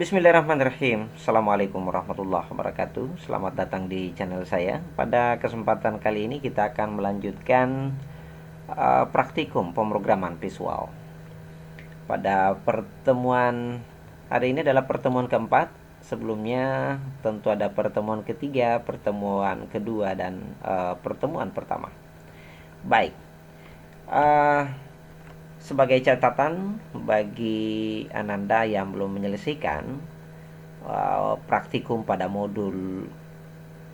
Bismillahirrahmanirrahim. Assalamualaikum warahmatullahi wabarakatuh. Selamat datang di channel saya. Pada kesempatan kali ini kita akan melanjutkan praktikum pemrograman visual. Pada pertemuan hari ini adalah pertemuan keempat. Sebelumnya tentu ada pertemuan ketiga, pertemuan kedua, dan pertemuan pertama. Baik. Uh, Sebagai catatan bagi Ananda yang belum menyelesaikan praktikum pada modul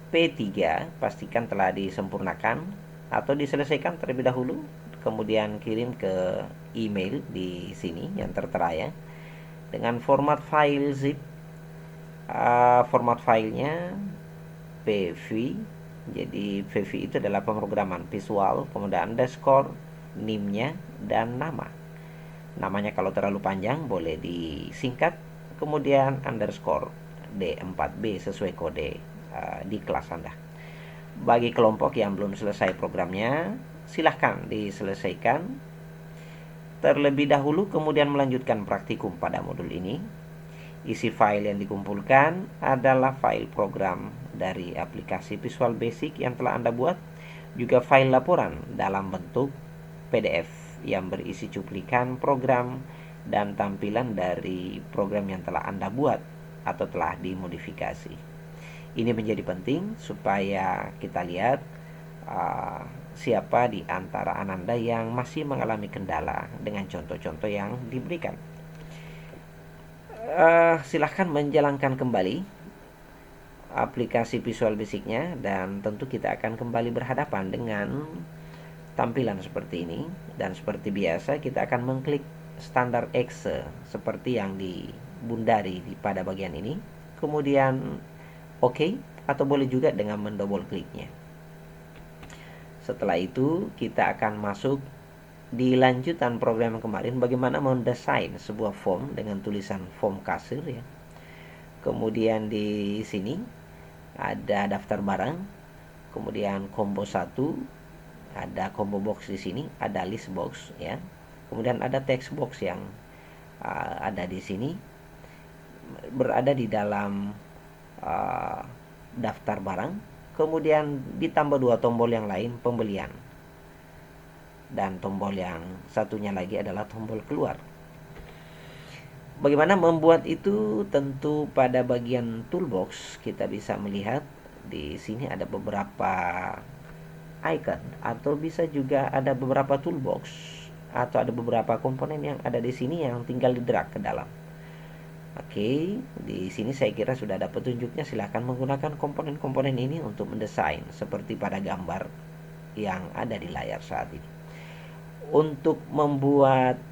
P3, pastikan telah disempurnakan atau diselesaikan terlebih dahulu, kemudian kirim ke email di sini yang tertera ya, dengan format file zip. Format filenya PV. Jadi PV itu adalah pemrograman visual, kemudian underscore NIM-nya dan nama. Namanya kalau terlalu panjang boleh disingkat, kemudian underscore D4B sesuai kode di kelas Anda. Bagi kelompok yang belum selesai programnya, silahkan diselesaikan terlebih dahulu, kemudian melanjutkan praktikum pada modul ini. Isi file yang dikumpulkan adalah file program dari aplikasi Visual Basic yang telah Anda buat, juga file laporan dalam bentuk PDF yang berisi cuplikan program dan tampilan dari program yang telah Anda buat atau telah dimodifikasi. Ini menjadi penting supaya kita lihat siapa di antara Ananda yang masih mengalami kendala dengan contoh-contoh yang diberikan. Silahkan menjalankan kembali aplikasi Visual Basic-nya, dan tentu kita akan kembali berhadapan dengan tampilan seperti ini. Dan seperti biasa kita akan mengklik standar exe seperti yang dibundari pada bagian ini, kemudian OK, atau boleh juga dengan mendouble kliknya. Setelah itu kita akan masuk di lanjutan program yang kemarin, bagaimana mendesain sebuah form dengan tulisan form kasir ya. Kemudian di sini ada daftar barang, kemudian combo 1, ada combo box di sini, ada list box ya. Kemudian ada text box yang ada di sini, berada di dalam daftar barang. Kemudian ditambah 2 tombol yang lain, pembelian, dan tombol yang satunya lagi adalah tombol keluar. Bagaimana membuat itu? Tentu pada bagian toolbox kita bisa melihat di sini ada beberapa icon, atau bisa juga ada beberapa toolbox, atau ada beberapa komponen yang ada di sini yang tinggal di drag ke dalam. Oke, di sini saya kira sudah ada petunjuknya. Silahkan menggunakan komponen-komponen ini untuk mendesain seperti pada gambar yang ada di layar saat ini. Untuk membuat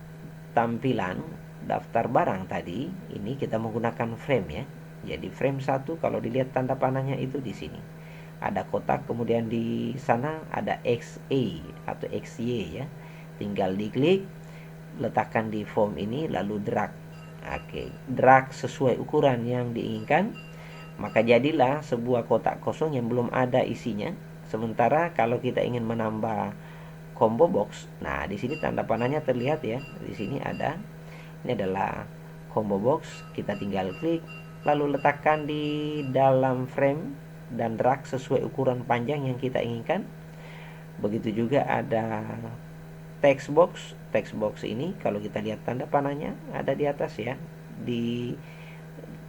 tampilan daftar barang tadi, ini kita menggunakan frame ya. Jadi frame 1 kalau dilihat tanda panahnya itu di sini. Ada kotak, kemudian di sana ada XA atau XY ya. Tinggal diklik, letakkan di form ini, lalu drag. Oke, drag sesuai ukuran yang diinginkan, maka jadilah sebuah kotak kosong yang belum ada isinya. Sementara kalau kita ingin menambah combo box, nah di sini tanda panahnya terlihat ya. Di sini ada, ini adalah combo box. Kita tinggal klik, lalu letakkan di dalam frame dan drag sesuai ukuran panjang yang kita inginkan. Begitu juga ada text box. Text box ini kalau kita lihat tanda panahnya ada di atas ya,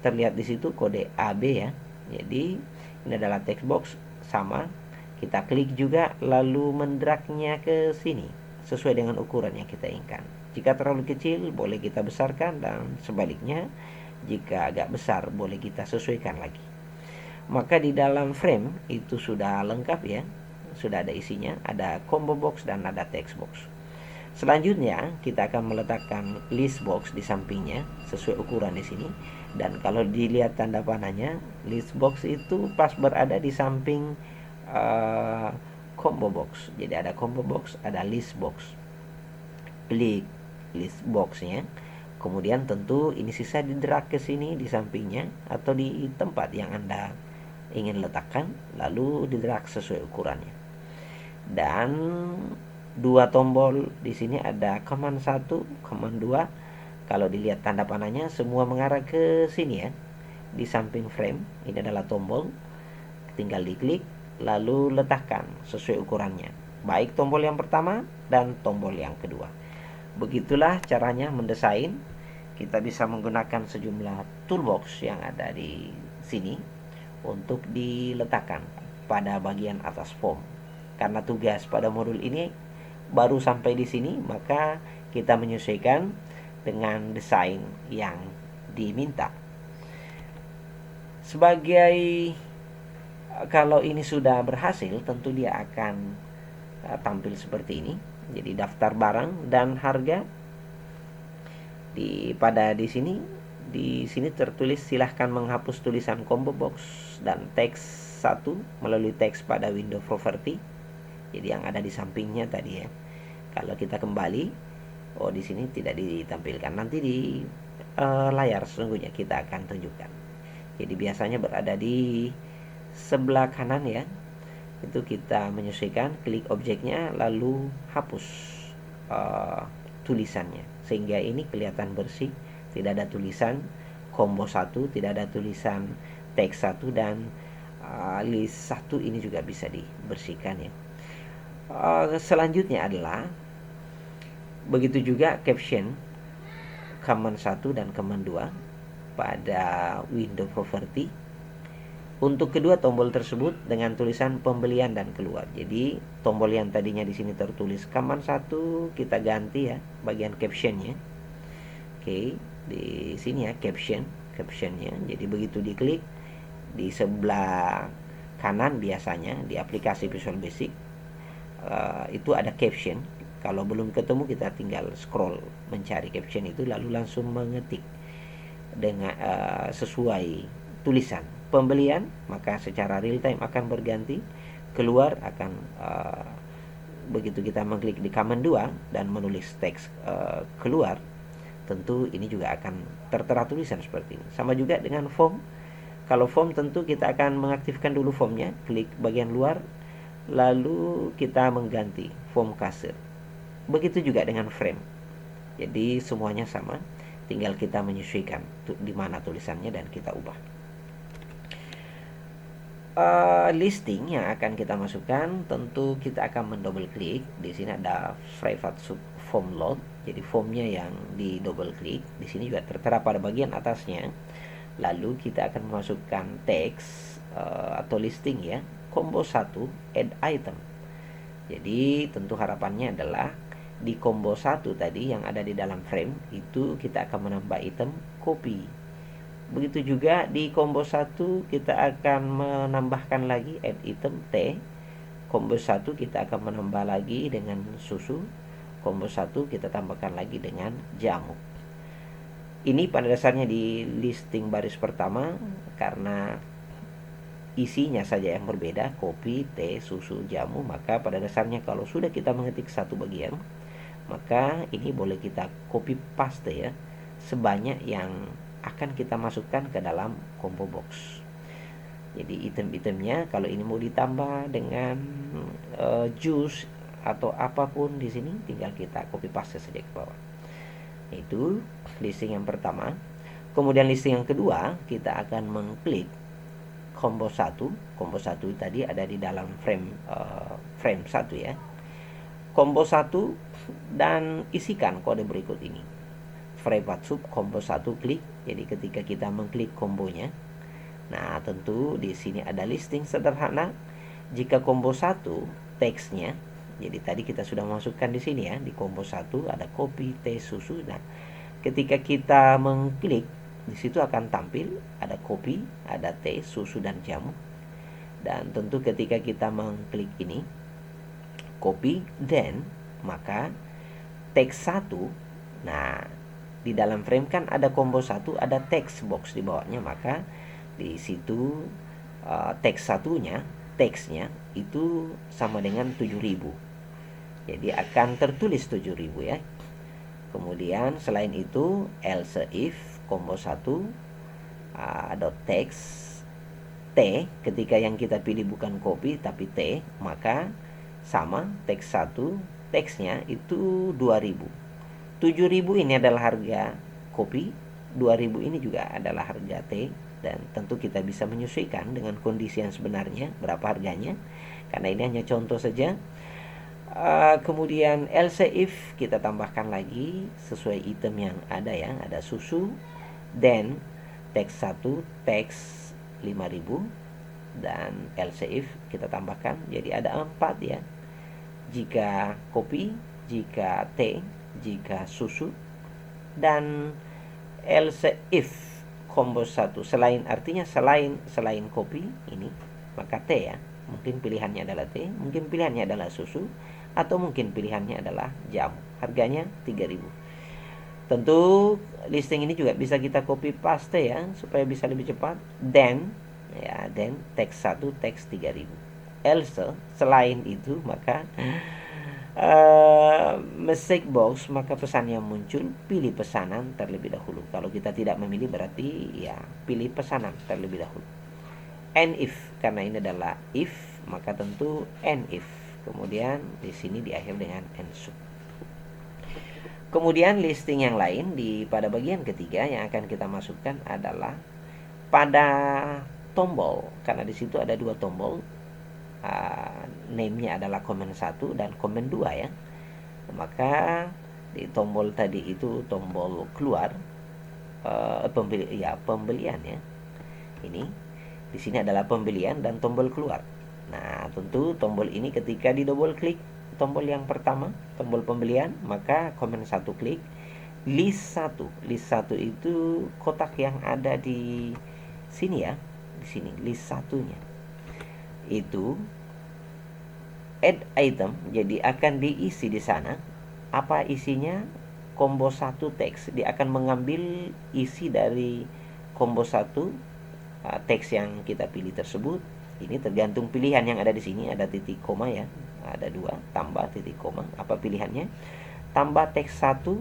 terlihat di situ kode AB ya. Jadi ini adalah text box, sama. Kita klik juga lalu mendragnya ke sini sesuai dengan ukuran yang kita inginkan. Jika terlalu kecil boleh kita besarkan, dan sebaliknya jika agak besar boleh kita sesuaikan lagi. Maka di dalam frame itu sudah lengkap ya, sudah ada isinya, ada combo box dan ada text box. Selanjutnya kita akan meletakkan list box di sampingnya sesuai ukuran di sini. Dan kalau dilihat tanda panahnya, list box itu pas berada di samping combo box. Jadi ada combo box, ada list box. Klik list boxnya, kemudian tentu ini sisa di drag ke sini di sampingnya atau di tempat yang Anda ingin letakkan, lalu di drag sesuai ukurannya. Dan 2 tombol di sini ada command 1, command 2, Kalau dilihat tanda panahnya semua mengarah ke sini ya. Di samping frame ini adalah tombol, tinggal diklik lalu letakkan sesuai ukurannya, baik tombol yang pertama dan tombol yang kedua. Begitulah caranya mendesain. Kita bisa menggunakan sejumlah toolbox yang ada di sini untuk diletakkan pada bagian atas form. Karena tugas pada modul ini baru sampai di sini, maka kita menyesuaikan dengan desain yang diminta. Sebagai kalau ini sudah berhasil, tentu dia akan tampil seperti ini. Jadi daftar barang dan harga di sini tertulis silahkan menghapus tulisan combo box dan teks 1 melalui teks pada window property. Jadi yang ada di sampingnya tadi ya. Kalau kita kembali, di sini tidak ditampilkan. Nanti di layar sesungguhnya kita akan tunjukkan. Jadi biasanya berada di sebelah kanan ya. Itu kita menyesuaikan, klik objeknya lalu hapus tulisannya sehingga ini kelihatan bersih, tidak ada tulisan combo 1, tidak ada tulisan teks 1, dan list 1 ini juga bisa dibersihkan ya. Selanjutnya adalah begitu juga caption command 1 dan command 2 pada window property. Untuk kedua tombol tersebut dengan tulisan pembelian dan keluar. Jadi tombol yang tadinya di sini tertulis command 1 kita ganti ya bagian captionnya. Oke, di sini ya captionnya. Jadi begitu diklik di sebelah kanan biasanya di aplikasi Visual Basic itu ada caption. Kalau belum ketemu kita tinggal scroll mencari caption itu lalu langsung mengetik dengan sesuai tulisan pembelian, maka secara real time akan berganti. Keluar akan begitu kita mengklik di command 2 dan menulis teks keluar, tentu ini juga akan tertera tulisan seperti ini. Sama juga dengan form. Kalau form tentu kita akan mengaktifkan dulu formnya, klik bagian luar lalu kita mengganti form kasir. Begitu juga dengan frame. Jadi semuanya sama, tinggal kita menyesuaikan di mana tulisannya dan kita ubah. Listing yang akan kita masukkan, tentu kita akan mendouble klik. Di sini ada private sub form load. Jadi formnya yang di double klik. Di sini juga tertera pada bagian atasnya. Lalu kita akan memasukkan teks atau listing ya, combo 1 add item. Jadi tentu harapannya adalah di combo 1 tadi yang ada di dalam frame itu kita akan menambah item copy. Begitu juga di combo 1 kita akan menambahkan lagi add item T. Combo 1 kita akan menambah lagi dengan susu. Combo 1 kita tambahkan lagi dengan jamu. Ini pada dasarnya di listing baris pertama karena isinya saja yang berbeda, kopi, teh, susu, jamu. Maka pada dasarnya kalau sudah kita mengetik satu bagian, maka ini boleh kita copy paste ya, sebanyak yang akan kita masukkan ke dalam combo box. Jadi item-itemnya kalau ini mau ditambah dengan jus atau apapun di sini tinggal kita copy paste saja ke bawah. Itu listing yang pertama. Kemudian listing yang kedua kita akan mengklik combo 1. Combo 1 tadi ada di dalam frame 1 ya. Combo 1 dan isikan kode berikut ini. Private sub combo 1 klik. Jadi ketika kita mengklik kombonya, nah tentu di sini ada listing sederhana. Jika combo 1 teksnya, jadi tadi kita sudah masukkan di sini ya, di combo 1 ada kopi, teh, susu. Nah, ketika kita mengklik di situ akan tampil ada kopi, ada teh, susu dan jamu. Dan tentu ketika kita mengklik ini kopi dan maka teks 1, nah di dalam frame kan ada combo 1, ada text box di bawahnya, maka di situ teks satunya, teksnya itu sama dengan 7000. Jadi akan tertulis 7000 ya. Kemudian selain itu else if combo 1 text T, ketika yang kita pilih bukan kopi tapi T, maka sama teks 1 teksnya itu 2000. 7000 ini adalah harga kopi 2000 ini juga adalah harga T, dan tentu kita bisa menyesuaikan dengan kondisi yang sebenarnya berapa harganya, karena ini hanya contoh saja. Kemudian else if kita tambahkan lagi sesuai item yang ada ya, ada susu, then teks 1 teks 5000, dan else if kita tambahkan jadi ada 4 ya. Jika kopi, jika teh, jika susu, dan else if combo 1 selain, artinya selain kopi ini, maka teh ya, mungkin pilihannya adalah teh, mungkin pilihannya adalah susu, atau mungkin pilihannya adalah jamu. Harganya 3000. Tentu listing ini juga bisa kita copy paste ya, supaya bisa lebih cepat. Then teks 1 teks 3000. Else selain itu, maka message box, maka pesan yang muncul pilih pesanan terlebih dahulu. Kalau kita tidak memilih berarti ya pilih pesanan terlebih dahulu. And if, karena ini adalah if, maka tentu and if. Kemudian di sini diakhiri dengan and should. Kemudian listing yang lain pada bagian ketiga yang akan kita masukkan adalah pada tombol, karena di situ ada 2 tombol. Name-nya adalah komen 1 dan komen 2 ya. Maka di tombol tadi itu tombol keluar, pembelian ya. Ini di sini adalah pembelian dan tombol keluar. Nah, tentu tombol ini ketika di double klik tombol yang pertama, tombol pembelian, maka komen 1 klik list 1. List 1 itu kotak yang ada di sini ya. Di sini list 1-nya. Itu add item, jadi akan diisi di sana. Apa isinya? Combo 1 teks. Dia akan mengambil isi dari combo 1 teks yang kita pilih tersebut. Ini tergantung pilihan yang ada di sini, ada titik koma ya. Ada 2, tambah titik koma. Apa pilihannya? Tambah teks 1,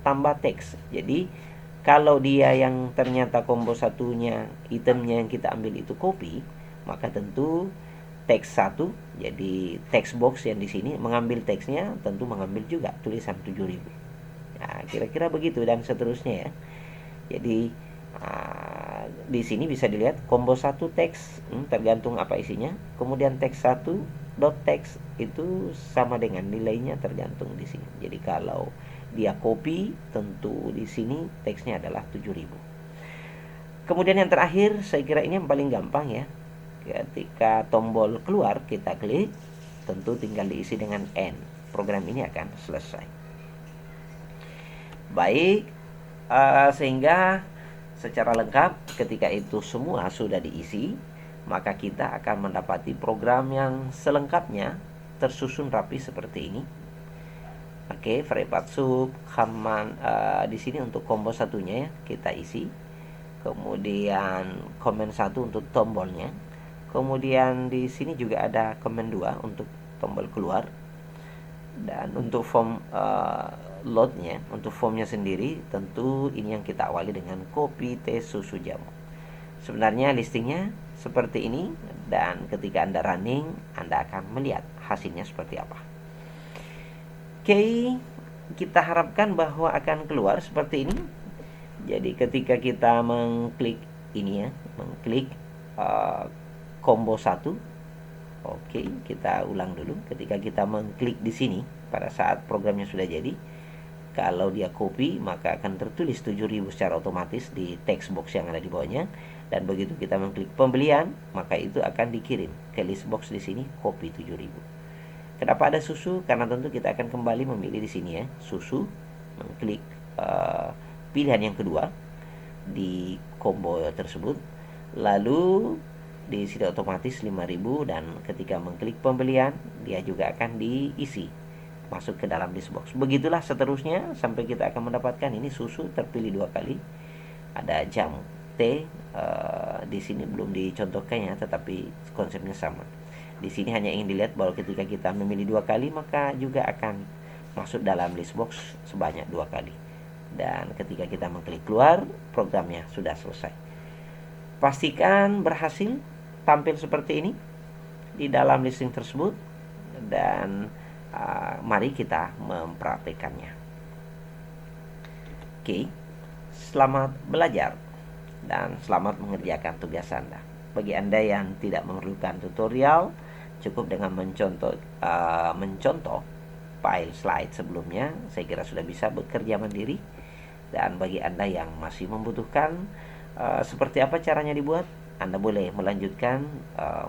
tambah teks. Jadi kalau dia yang ternyata combo 1-nya, itemnya yang kita ambil itu kopi, maka tentu teks 1, jadi teks box yang di sini mengambil teksnya, tentu mengambil juga tulisan 7000. Nah, kira-kira begitu dan seterusnya ya. Jadi di sini bisa dilihat combo 1 teks, tergantung apa isinya. Kemudian teks 1 dot teks itu sama dengan nilainya tergantung di sini. Jadi kalau dia copy, tentu di sini teksnya adalah 7000. Kemudian yang terakhir, saya kira ini yang paling gampang ya. Ketika tombol keluar kita klik, tentu tinggal diisi dengan N. Program ini akan selesai. Baik, sehingga secara lengkap ketika itu semua sudah diisi, maka kita akan mendapati program yang selengkapnya tersusun rapi seperti ini. Oke, Frepatsuk, Haman, di sini untuk combo 1-nya ya, kita isi. Kemudian komen 1 untuk tombolnya. Kemudian di sini juga ada komen 2 untuk tombol keluar. Dan untuk form loadnya, untuk formnya sendiri, tentu ini yang kita awali dengan kopi teh susu jamu. Sebenarnya listingnya seperti ini, dan ketika Anda running, Anda akan melihat hasilnya seperti apa. Oke, kita harapkan bahwa akan keluar seperti ini. Jadi ketika kita mengklik ini ya, mengklik combo 1. Oke, kita ulang dulu. Ketika kita mengklik di sini pada saat programnya sudah jadi, kalau dia copy maka akan tertulis 7000 secara otomatis di text box yang ada di bawahnya. Dan begitu kita mengklik pembelian, maka itu akan dikirim ke list box di sini copy 7000. Kenapa ada susu? Karena tentu kita akan kembali memilih di sini ya, susu, mengklik pilihan yang kedua di combo tersebut. Lalu di sini otomatis 5000, dan ketika mengklik pembelian dia juga akan diisi masuk ke dalam list box. Begitulah seterusnya sampai kita akan mendapatkan ini susu terpilih 2 kali. Ada jamu, teh, di sini belum dicontohkan ya, tetapi konsepnya sama. Di sini hanya ingin dilihat bahwa ketika kita memilih 2 kali maka juga akan masuk dalam list box sebanyak 2 kali. Dan ketika kita mengklik keluar, programnya sudah selesai. Pastikan berhasil tampil seperti ini di dalam listing tersebut, dan mari kita mempraktekannya. Oke, Selamat belajar dan selamat mengerjakan tugas Anda. Bagi Anda yang tidak memerlukan tutorial, cukup dengan mencontoh file slide sebelumnya, saya kira sudah bisa bekerja mandiri. Dan bagi Anda yang masih membutuhkan seperti apa caranya dibuat, Anda boleh melanjutkan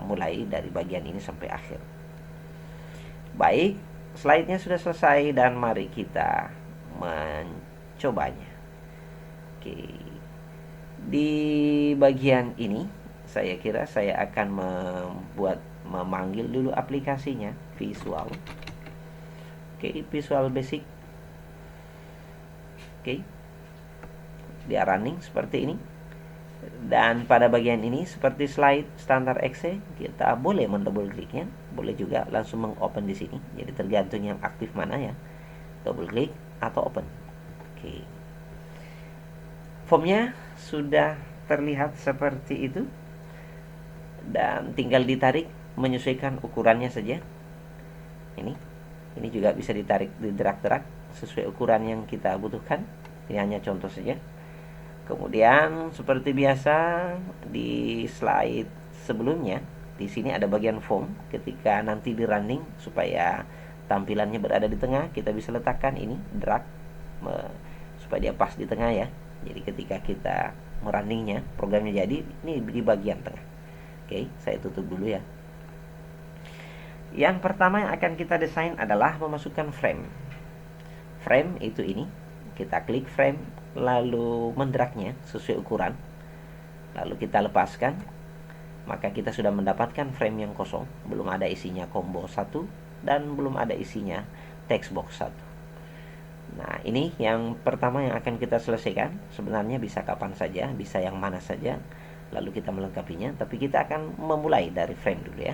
mulai dari bagian ini sampai akhir. Baik, slide-nya sudah selesai dan mari kita mencobanya. Oke. Di bagian ini saya kira saya akan memanggil dulu aplikasinya, Visual. Oke, Visual Basic. Oke. Dia running seperti ini. Dan pada bagian ini seperti slide standar Excel, kita boleh mendouble kliknya, boleh juga langsung mengopen di sini. Jadi tergantung yang aktif mana ya. Double klik atau open. Oke. Formnya sudah terlihat seperti itu. Dan tinggal ditarik menyesuaikan ukurannya saja. Ini juga bisa ditarik, didrag-drag sesuai ukuran yang kita butuhkan. Ini hanya contoh saja. Kemudian seperti biasa di slide sebelumnya, di sini ada bagian form. Ketika nanti di running supaya tampilannya berada di tengah, kita bisa letakkan ini drag supaya dia pas di tengah ya. Jadi ketika kita merunningnya, programnya jadi ini di bagian tengah. Oke, saya tutup dulu ya. Yang pertama yang akan kita desain adalah memasukkan frame. Frame itu ini, kita klik frame, lalu mendragnya sesuai ukuran, lalu kita lepaskan, maka kita sudah mendapatkan frame yang kosong, belum ada isinya combo 1 dan belum ada isinya text box 1. Nah, ini yang pertama yang akan kita selesaikan. Sebenarnya bisa kapan saja, bisa yang mana saja, lalu kita melengkapinya, tapi kita akan memulai dari frame dulu ya.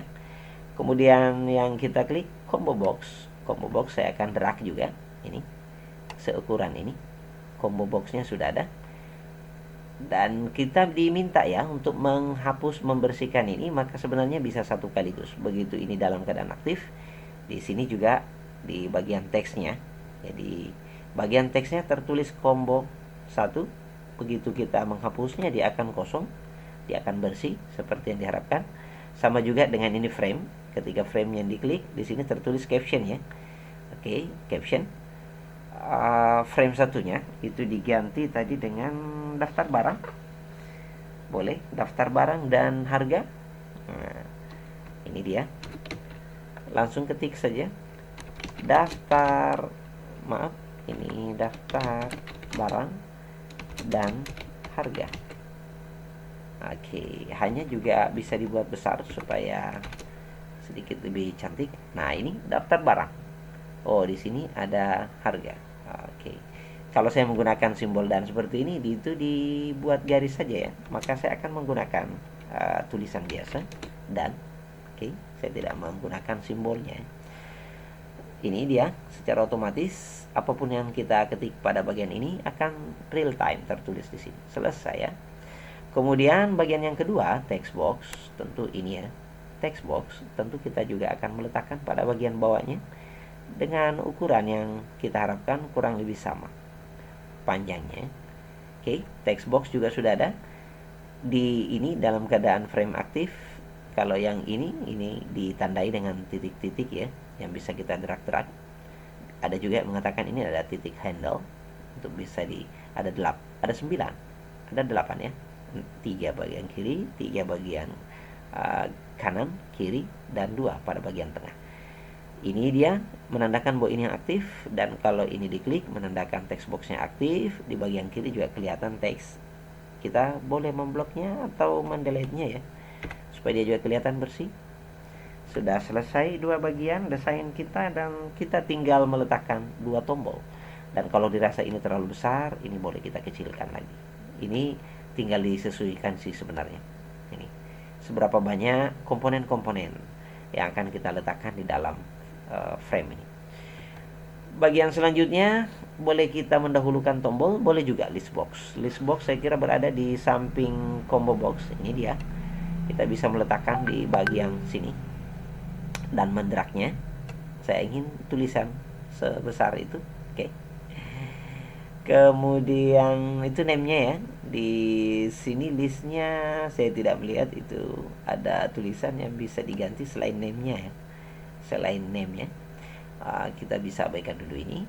Kemudian yang kita klik combo box. Combo box saya akan drag juga ini seukuran ini. Combo boxnya sudah ada. Dan kita diminta ya untuk menghapus, membersihkan ini, maka sebenarnya bisa satu kaligus. Begitu ini dalam keadaan aktif, di sini juga di bagian teksnya. Jadi bagian teksnya tertulis combo 1. Begitu kita menghapusnya dia akan kosong, dia akan bersih seperti yang diharapkan. Sama juga dengan ini frame. Ketika frame yang diklik, di sini tertulis caption ya. Oke, caption. Frame satunya itu diganti tadi dengan daftar barang. Boleh, daftar barang dan harga. Nah, ini dia. Langsung ketik saja. Ini daftar barang dan harga. Oke, hanya juga bisa dibuat besar supaya sedikit lebih cantik. Nah, ini daftar barang. Oh, di sini ada harga. Oke. Kalau saya menggunakan simbol dan seperti ini, itu dibuat garis saja ya. Maka saya akan menggunakan tulisan biasa dan oke, saya tidak menggunakan simbolnya. Ini dia, secara otomatis apapun yang kita ketik pada bagian ini akan real time tertulis di sini. Selesai ya. Kemudian bagian yang kedua, text box, tentu ini ya. Text box tentu kita juga akan meletakkan pada bagian bawahnya dengan ukuran yang kita harapkan kurang lebih sama panjangnya. Oke, text box juga sudah ada. Di ini dalam keadaan frame aktif. Kalau yang ini ditandai dengan titik-titik ya, yang bisa kita drag-drag. Ada juga yang mengatakan ini ada titik handle untuk bisa ada 9, ada 8 ya. 3 bagian kiri, 3 bagian kanan, kiri, dan 2 pada bagian tengah. Ini dia menandakan bahwa ini yang aktif, dan kalau ini diklik menandakan text boxnya aktif. Di bagian kiri juga kelihatan teks. Kita boleh membloknya atau mendelete-nya ya, supaya dia juga kelihatan bersih. Sudah selesai 2 bagian desain kita, dan kita tinggal meletakkan 2 tombol. Dan kalau dirasa ini terlalu besar, ini boleh kita kecilkan lagi. Ini tinggal disesuaikan sih sebenarnya. Ini seberapa banyak komponen-komponen yang akan kita letakkan di dalam frame ini. Bagian selanjutnya boleh kita mendahulukan tombol, boleh juga list box. List box saya kira berada di samping combo box. Ini dia. Kita bisa meletakkan di bagian sini dan mendragnya. Saya ingin tulisan sebesar itu. Oke. Kemudian itu name-nya ya. Di sini listnya saya tidak melihat itu ada tulisan yang bisa diganti selain name-nya ya. Selain name-nya. Kita bisa abaikan dulu ini.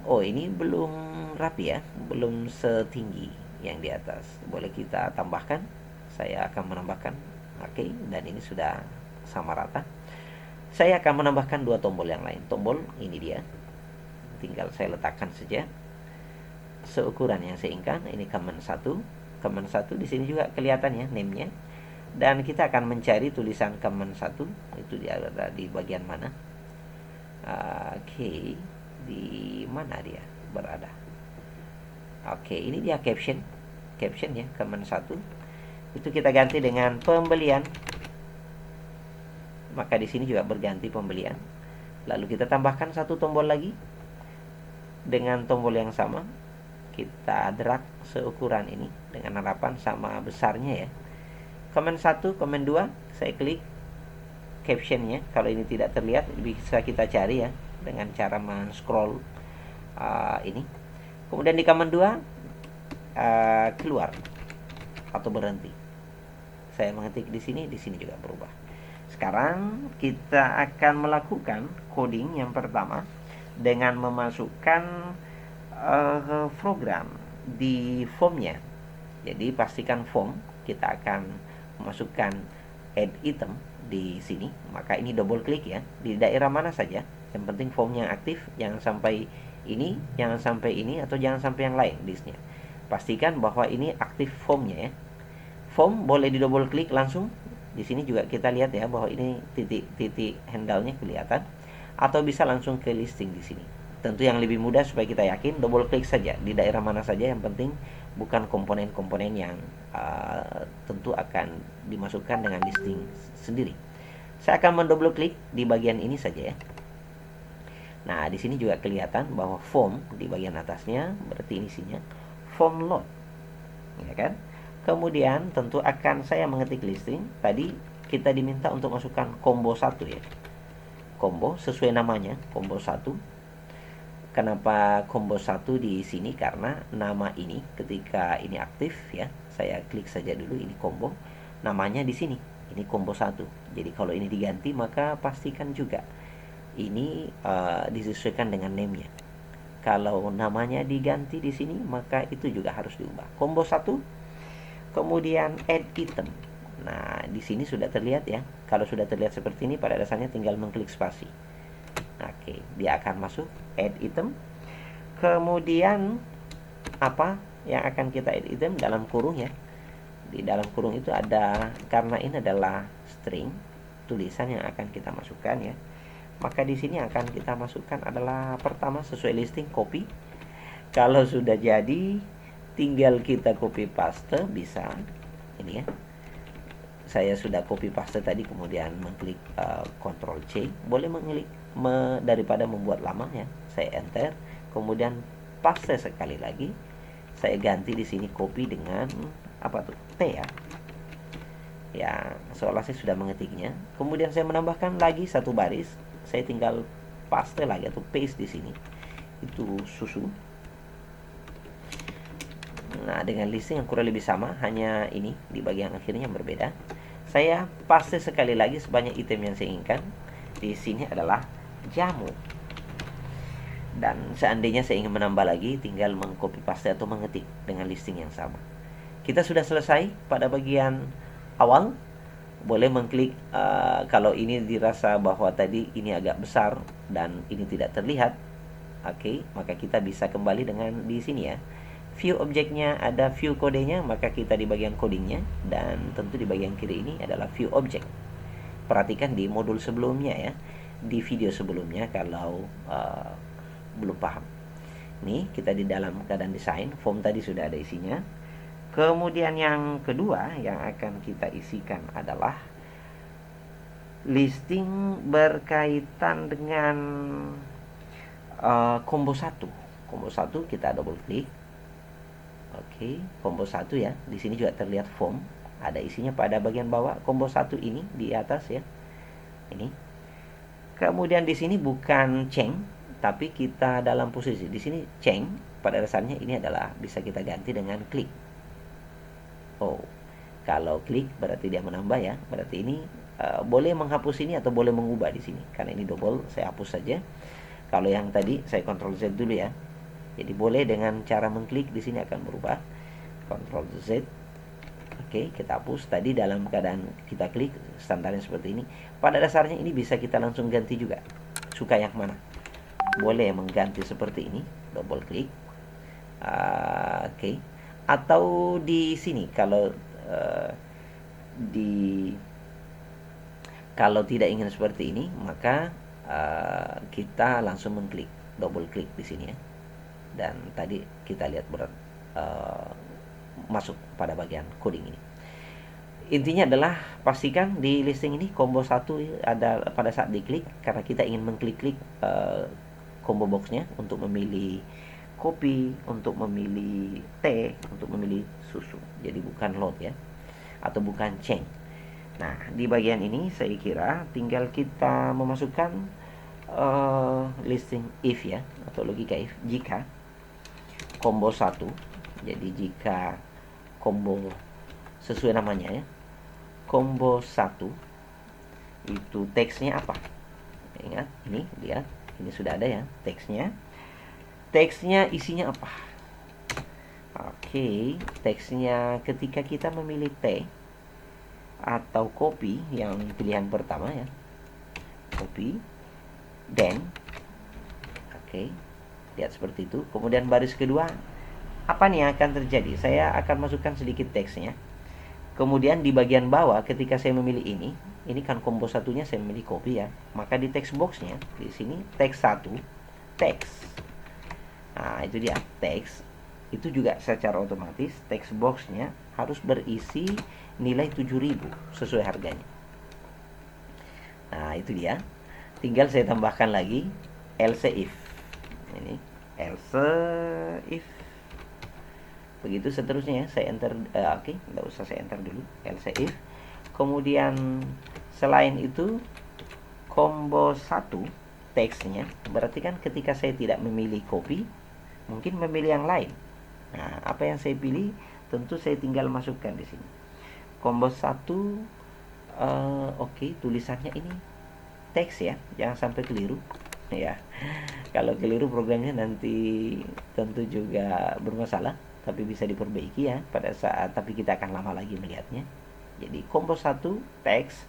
Oh, ini belum rapi ya, belum setinggi yang di atas. Boleh kita tambahkan. Saya akan menambahkan. Oke, dan ini sudah sama rata. Saya akan menambahkan dua tombol yang lain. Tombol ini dia. Tinggal saya letakkan saja seukuran yang saya inginkan. Ini command 1. Command 1 di sini juga kelihatan ya name-nya. Dan kita akan mencari tulisan command 1 itu ada di bagian mana. Oke, di mana dia berada? Oke, ini dia caption. Caption ya, command 1. Itu kita ganti dengan pembelian. Maka di sini juga berganti pembelian. Lalu kita tambahkan satu tombol lagi dengan tombol yang sama. Kita drag seukuran ini dengan harapan sama besarnya ya. Command 1, command 2, saya klik captionnya. Kalau ini tidak terlihat bisa kita cari ya dengan cara men-scroll ini. Kemudian di command 2 keluar atau berhenti. Saya mengetik di sini juga berubah. Sekarang kita akan melakukan coding yang pertama dengan memasukkan program di formnya. Jadi pastikan form, kita akan memasukkan add item di sini. Maka ini double klik ya, di daerah mana saja. Yang penting formnya aktif, jangan sampai ini, jangan sampai ini, atau jangan sampai yang lain listnya. Pastikan bahwa ini aktif formnya ya. Form boleh di double klik langsung. Di sini juga kita lihat ya bahwa ini titik-titik handle-nya kelihatan, atau bisa langsung ke listing di sini. Tentu yang lebih mudah supaya kita yakin, double klik saja di daerah mana saja, yang penting bukan komponen-komponen yang tentu akan dimasukkan dengan listing sendiri. Saya akan mendouble klik di bagian ini saja ya. Nah, di sini juga kelihatan bahwa form di bagian atasnya, berarti ini isinya form load. Ya kan? Kemudian tentu akan saya mengetik listing. Tadi kita diminta untuk masukkan combo 1 ya. Combo sesuai namanya, combo 1. Kenapa combo 1 di sini? Karena nama ini ketika ini aktif ya. Saya klik saja dulu ini combo. Namanya di sini. Ini combo 1. Jadi kalau ini diganti maka pastikan juga ini disesuaikan dengan name-nya. Kalau namanya diganti di sini maka itu juga harus diubah. Combo 1. Kemudian add item. Nah, di sini sudah terlihat ya. Kalau sudah terlihat seperti ini, pada dasarnya tinggal mengklik spasi. Oke, dia akan masuk add item. Kemudian apa yang akan kita add item dalam kurung ya. Di dalam kurung itu ada, karena ini adalah string tulisan yang akan kita masukkan ya. Maka di sini akan kita masukkan adalah pertama sesuai listing copy. Kalau sudah jadi tinggal kita copy paste bisa ini ya. Saya sudah copy paste tadi, kemudian mengklik Ctrl C. Boleh mengklik daripada membuat lama ya. Saya enter, kemudian paste sekali lagi. Saya ganti di sini copy dengan apa tuh? T ya. Ya, seolah saya sudah mengetiknya. Kemudian saya menambahkan lagi satu baris. Saya tinggal paste lagi atau paste di sini. Itu susu. Nah, dengan listing yang kurang lebih sama, hanya ini di bagian akhirnya yang berbeda. Saya paste sekali lagi sebanyak item yang saya inginkan. Di sini adalah jamu. Dan seandainya saya ingin menambah lagi, tinggal mengcopy paste atau mengetik dengan listing yang sama. Kita sudah selesai pada bagian awal. Boleh mengklik kalau ini dirasa bahwa tadi ini agak besar dan ini tidak terlihat. Oke, maka kita bisa kembali dengan di sini ya. View objeknya ada view kodenya, maka kita di bagian codingnya, dan tentu di bagian kiri ini adalah view object. Perhatikan di modul sebelumnya ya, di video sebelumnya kalau belum paham. Nih kita di dalam keadaan desain, form tadi sudah ada isinya. Kemudian yang kedua yang akan kita isikan adalah listing berkaitan dengan combo 1. Combo 1 kita double klik. Oke, combo 1 ya. Di sini juga terlihat form, ada isinya pada bagian bawah. Combo 1 ini di atas ya. Ini. Kemudian di sini bukan change, tapi kita dalam posisi di sini change, pada dasarnya ini adalah bisa kita ganti dengan klik. Oh, kalau klik berarti dia menambah ya. Berarti ini boleh menghapus ini atau boleh mengubah di sini. Karena ini double, saya hapus saja. Kalau yang tadi saya Ctrl Z dulu ya. Jadi boleh dengan cara mengklik di sini akan berubah. Ctrl Z. Oke, kita hapus. Tadi dalam keadaan kita klik standarnya seperti ini. Pada dasarnya ini bisa kita langsung ganti juga. Suka yang mana? Boleh mengganti seperti ini, double klik. Oke. Atau di sini kalau tidak ingin seperti ini, maka kita langsung mengklik, double klik di sini ya. Dan tadi kita lihat masuk pada bagian coding ini. Intinya adalah pastikan di listing ini combo 1 ada pada saat diklik, karena kita ingin mengklik-klik combo boxnya untuk memilih kopi, untuk memilih teh, untuk memilih susu. Jadi bukan load ya, atau bukan change. Nah, di bagian ini saya kira tinggal kita memasukkan listing if ya, atau logika if. Jika combo 1, jadi jika combo sesuai namanya ya, combo 1 itu teksnya apa? Ingat, ini lihat, ini sudah ada ya teksnya. Teksnya isinya apa? Oke, teksnya ketika kita memilih teh atau kopi, yang pilihan pertama ya, kopi, then oke, lihat seperti itu. Kemudian baris kedua, apa nih yang akan terjadi? Saya akan masukkan sedikit teksnya. Kemudian di bagian bawah ketika saya memilih ini kan combo satunya saya memilih kopi ya, maka di text boxnya di sini teks 1, teks. Nah, itu dia teks. Itu juga secara otomatis text boxnya harus berisi nilai 7.000 sesuai harganya. Nah, itu dia. Tinggal saya tambahkan lagi else if. Ini else if. Begitu seterusnya ya. Saya enter oke, enggak usah saya enter dulu. Else if. Kemudian selain itu combo 1 teksnya, berarti kan ketika saya tidak memilih kopi, mungkin memilih yang lain. Nah, apa yang saya pilih tentu saya tinggal masukkan di sini. Combo 1 oke, tulisannya ini teks ya, jangan sampai keliru ya. Kalau keliru programnya nanti tentu juga bermasalah, tapi bisa diperbaiki ya pada saat, tapi kita akan lama lagi melihatnya. Jadi combo 1 teks,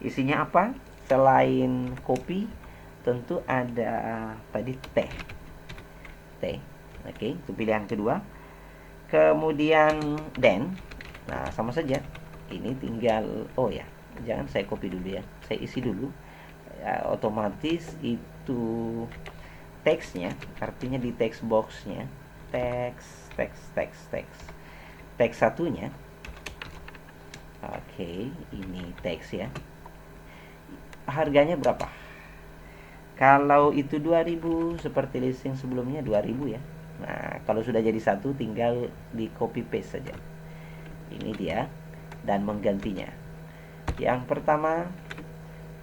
isinya apa? Selain kopi tentu ada tadi teh. Oke, itu pilihan kedua. Kemudian then, nah sama saja. Ini tinggal, oh ya, jangan saya copy dulu ya, saya isi dulu. Ya, otomatis itu teksnya, artinya di text boxnya teks satunya. Oke, ini teks ya. Harganya berapa? Kalau itu 2000 seperti listing sebelumnya 2000 ya. Nah, kalau sudah jadi satu tinggal di copy paste saja. Ini dia, dan menggantinya. Yang pertama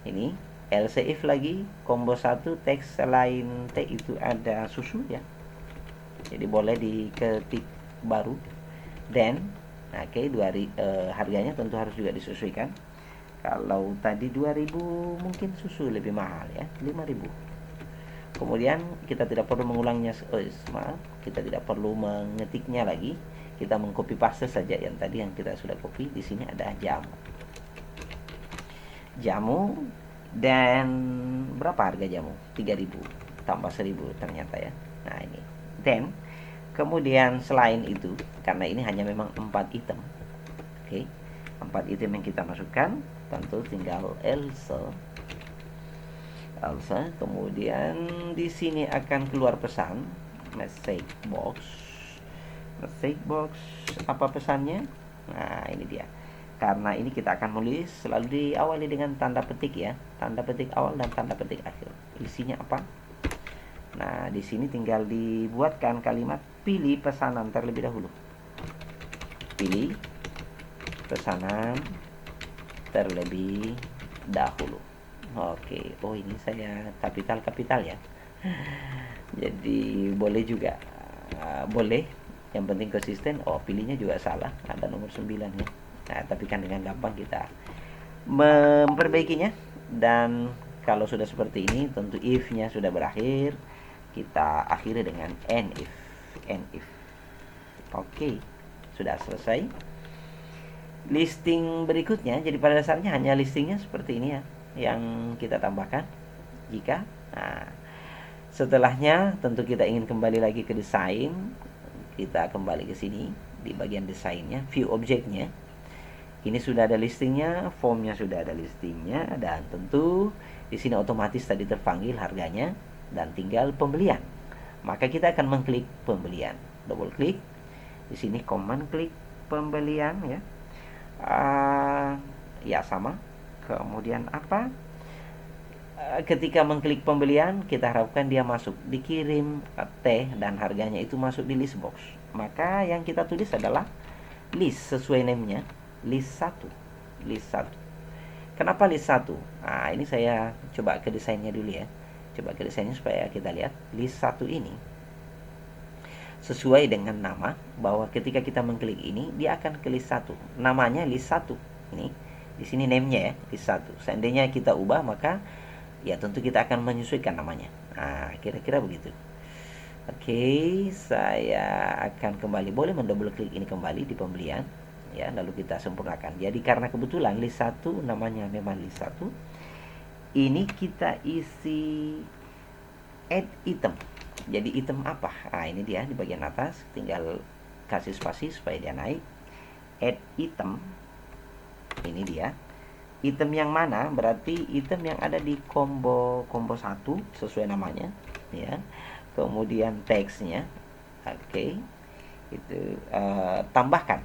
ini else if lagi, combo 1 teks selain teh itu ada susu ya. Jadi boleh diketik baru. Then oke, harganya tentu harus juga disesuaikan. Kalau tadi 2000 mungkin susu lebih mahal ya, 5000. Kemudian kita tidak perlu mengulangnya, kita tidak perlu mengetiknya lagi. Kita mengcopy paste saja yang tadi yang kita sudah copy. Di sini ada jamu dan berapa harga jamu? 3000 tambah 1000 ternyata ya. Nah, ini. Then kemudian selain itu, karena ini hanya memang 4 item. Oke. 4 item yang kita masukkan, tentu tinggal else. Kemudian di sini akan keluar pesan message box. Apa pesannya? Nah, ini dia. Karena ini kita akan menulis, selalu diawali dengan tanda petik ya, tanda petik awal dan tanda petik akhir. Isinya apa? Nah, di sini tinggal dibuatkan kalimat pilih pesanan terlebih dahulu. Pilih pesanan terlebih dahulu. Oke, oh ini saya kapital ya. Jadi boleh juga, boleh, yang penting konsisten. Oh, pilihnya juga salah, ada nomor 9 ya. Nah, tapi kan dengan gampang kita memperbaikinya. Dan kalau sudah seperti ini, tentu if-nya sudah berakhir, kita akhiri dengan end if. End if. Oke, sudah selesai. Listing berikutnya, jadi pada dasarnya hanya listingnya seperti ini ya, yang kita tambahkan. Jika, nah, setelahnya tentu kita ingin kembali lagi ke desain, kita kembali ke sini di bagian desainnya, view objeknya. Ini sudah ada listingnya, formnya sudah ada listingnya, dan tentu di sini otomatis tadi terpanggil harganya dan tinggal pembelian. Maka kita akan mengklik pembelian, double klik di sini, command klik pembelian ya. Ya sama. Kemudian apa? Ketika mengklik pembelian, kita harapkan dia masuk, dikirim teh dan harganya itu masuk di list box. Maka yang kita tulis adalah list sesuai name-nya, list 1. List 1. Kenapa list 1? Nah, ini saya coba ke desainnya dulu ya. Coba ke desainnya supaya kita lihat list 1 ini sesuai dengan nama, bahwa ketika kita mengklik ini dia akan ke list 1. Namanya list 1. Ini di sini name-nya ya, list 1. Seandainya kita ubah, maka ya tentu kita akan menyesuaikan namanya. Nah, kira-kira begitu. Oke, saya akan kembali, boleh mendouble klik ini kembali di pembelian ya, lalu kita sempurnakan. Jadi karena kebetulan list 1 namanya memang list 1, ini kita isi add item. Jadi item apa? Nah, ini dia di bagian atas, tinggal kasih spasi supaya dia naik. Add item. Ini dia. Item yang mana? Berarti item yang ada di combo 1 sesuai namanya ya. Kemudian teksnya. Oke. Itu tambahkan.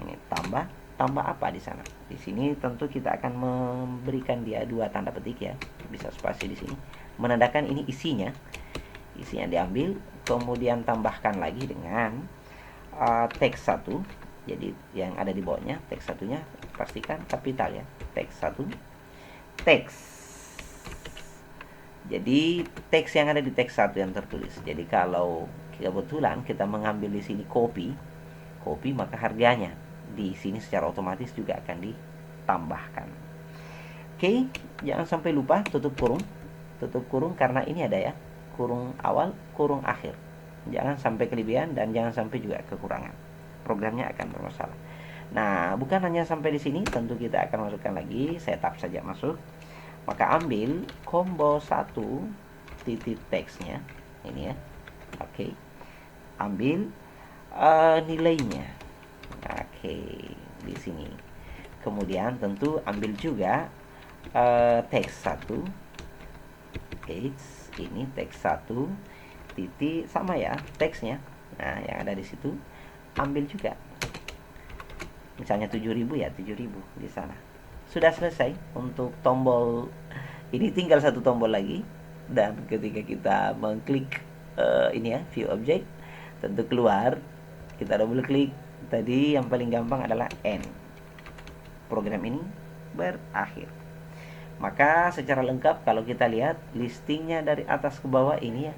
Ini tambah apa di sana? Di sini tentu kita akan memberikan dia 2 tanda petik ya. Bisa spasi di sini. Menandakan ini isinya. Isinya diambil, kemudian tambahkan lagi dengan teks 1. Jadi yang ada di bawahnya, teks satunya pastikan kapital ya, teks 1. Teks. Jadi teks yang ada di teks 1 yang tertulis. Jadi kalau kebetulan kita mengambil di sini copy, maka harganya di sini secara otomatis juga akan ditambahkan. Oke, jangan sampai lupa tutup kurung. Tutup kurung karena ini ada ya, kurung awal, kurung akhir. Jangan sampai kelebihan dan jangan sampai juga kekurangan. Programnya akan bermasalah. Nah, bukan hanya sampai di sini, tentu kita akan masukkan lagi. Saya tap saja masuk. Maka ambil combo 1 titik teksnya. Ini ya. Oke. Ambil nilainya. Oke, di sini. Kemudian tentu ambil juga teks 1. Teks ini teks 1 titik sama ya teksnya. Nah, yang ada di situ ambil juga. Misalnya 7.000 ya, 7.000 di sana. Sudah selesai untuk tombol ini, tinggal satu tombol lagi. Dan ketika kita mengklik ini ya, view object, tentu keluar, kita double klik. Tadi yang paling gampang adalah end. Program ini berakhir. Maka secara lengkap kalau kita lihat listingnya dari atas ke bawah ini ya.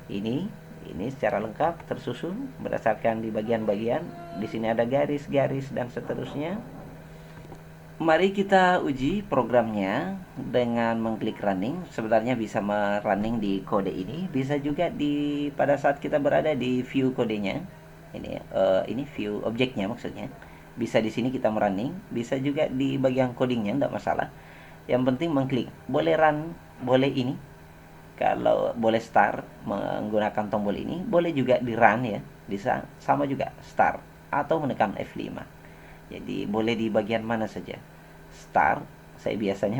Ini secara lengkap tersusun berdasarkan di bagian-bagian. Di sini ada garis-garis dan seterusnya. Mari kita uji programnya dengan mengklik running. Sebenarnya bisa running di kode ini, bisa juga di pada saat kita berada di view kodenya. Ini view objeknya maksudnya. Bisa di sini kita running, bisa juga di bagian codingnya, tidak masalah. Yang penting mengklik. Boleh run, boleh ini. Kalau boleh start menggunakan tombol ini, boleh juga di run ya. Bisa sama juga start atau menekan F5. Jadi boleh di bagian mana saja. Start, saya biasanya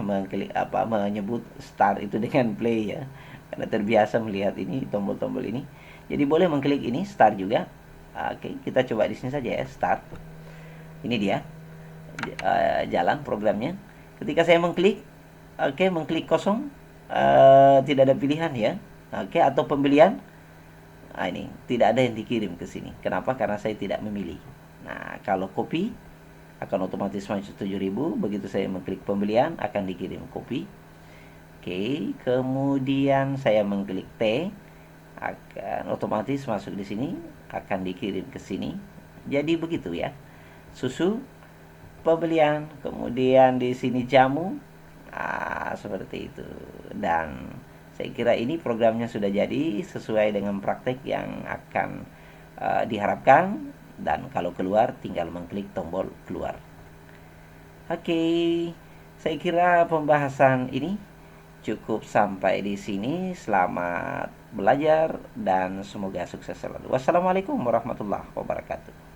menyebut start itu dengan play ya. Karena terbiasa melihat ini tombol-tombol ini. Jadi boleh mengklik ini start juga. Oke, kita coba di sini saja ya, start. Ini dia. Jalan programnya. Ketika saya mengklik, mengklik kosong, tidak ada pilihan ya. Atau pembelian. Nah, ini tidak ada yang dikirim ke sini. Kenapa? Karena saya tidak memilih. Nah, kalau copy akan otomatis masuk 7.000. Begitu saya mengklik pembelian akan dikirim copy. Oke, kemudian saya mengklik T, akan otomatis masuk di sini, akan dikirim ke sini. Jadi begitu ya. Susu, pembelian, kemudian di sini jamu, seperti itu. Dan saya kira ini programnya sudah jadi sesuai dengan praktek yang akan diharapkan, dan kalau keluar tinggal mengklik tombol keluar. Oke, saya kira pembahasan ini cukup sampai di sini. Selamat belajar dan semoga sukses selalu. Wassalamualaikum warahmatullahi wabarakatuh.